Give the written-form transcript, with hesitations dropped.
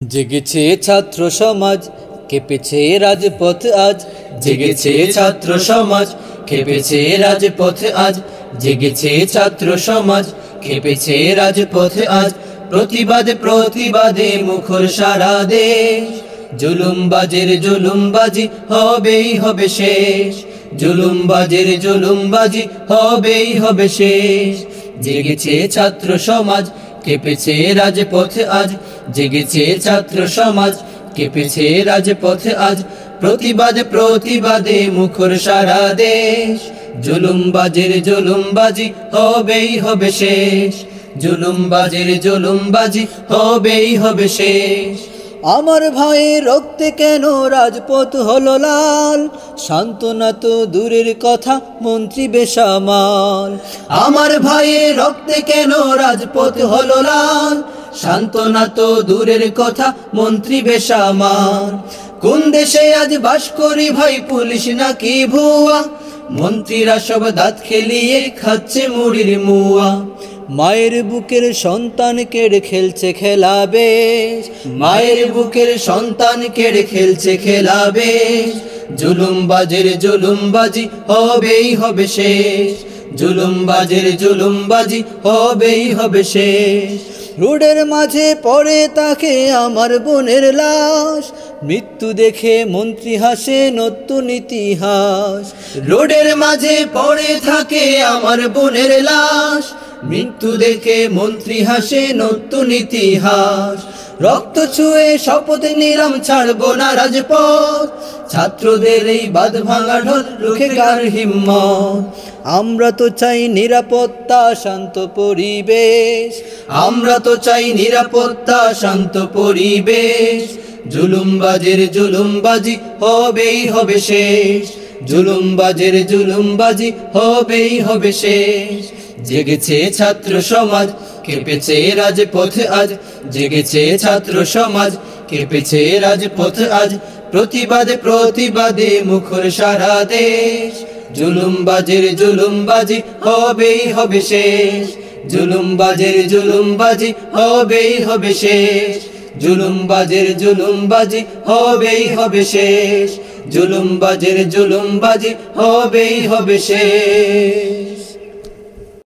জেগেছে ছাত্র সমাজ, কেঁপেছে রাজপথ আজ। জেগেছে ছাত্র সমাজ, কেঁপেছে রাজপথ আজ। জেগেছে ছাত্র সমাজ, কেঁপেছে রাজপথ আজ। প্রতিবাদে প্রতিবাদে মুখর সারা দেশ। জুলুমবাজের জুলুমবাজি হবেই হবে শেষ। জুলুমবাজের জুলুমবাজি হবেই হবে শেষ। জেগেছে ছাত্র সমাজ, কেঁপেছে রাজপথ আজ। জেগেছে ছাত্র সমাজ, কেঁপেছে রাজপথ আজ। প্রতিবাদে প্রতিবাদে মুখর সারা দেশ। জুলুমবাজের জুলুমবাজি হবেই হবে শেষ। জুলুমবাজের জুলুমবাজি হবেই হবে শেষ। আমার ভাইয়ের রক্তে কেন রাজপথ হলো লাল? সান্ত্বনা তো দূরের কথা, মন্ত্রী বেসামাল। আমার ভাইয়ের রক্তে কেন রাজপথ হলো লাল? সান্ত্বনা তো দূরের কথা, মন্ত্রী বেসামাল। কোন দেশে আজ বাস করি ভাই, পুলিশ নাকি ভুয়া? মন্ত্রীরা সব দাঁত খেলিয়ে খাচ্ছে মুড়ির মুয়া। মায়ের বুকের সন্তান কেড়ে খেলছে খেলা বেশ। মায়ের বুকের সন্তান কেড়ে খেলছে খেলা বেশ। জুলুমবাজের জুলুমবাজি হবেই হবে শেষ। জুলুমবাজের জুলুমবাজি হবেই হবে শেষ। রোডের মাঝে পড়ে তাকে আমার বোনের লাশ। মৃত্যু দেখে মন্ত্রী হাসে নতুন ইতিহাস। রোডের মাঝে পড়ে থাকে আমার বোনের লাশ। মৃত্যু দেখে মন্ত্রী হাসে নতুন ইতিহাস। রক্ত ছুঁয়ে শপথ নিলাম, ছাড়বো না রাজপথ। ছাত্রদের এই বাঁধ ভাঙা ঢল রুখে কার হিম্মত? আমরা তো চাই নিরাপত্তা, শান্ত পরিবেশ। আমরা তো চাই নিরাপত্তা, শান্ত পরিবেশ। জুলুমবাজের জুলুমবাজি হবেই হবে শেষ। জুলুমবাজের জুলুমবাজি হবেই হবে শেষ। জেগেছে ছাত্র সমাজ, কেঁপেছে রাজপথ আজ। জেগেছে ছাত্র সমাজ, কেঁপেছে রাজপথ আজ। প্রতিবাদে প্রতিবাদে মুখর সারা দেশ। জুলুমবাজের জুলুমবাজি হবেই হবে শেষ। জুলুমবাজের জুলুমবাজি হবেই হবে শেষ। জুলুমবাজের জুলুমবাজি হবেই হবে শেষ। জুলুমবাজের জুলুমবাজি হবেই হবে শেষ।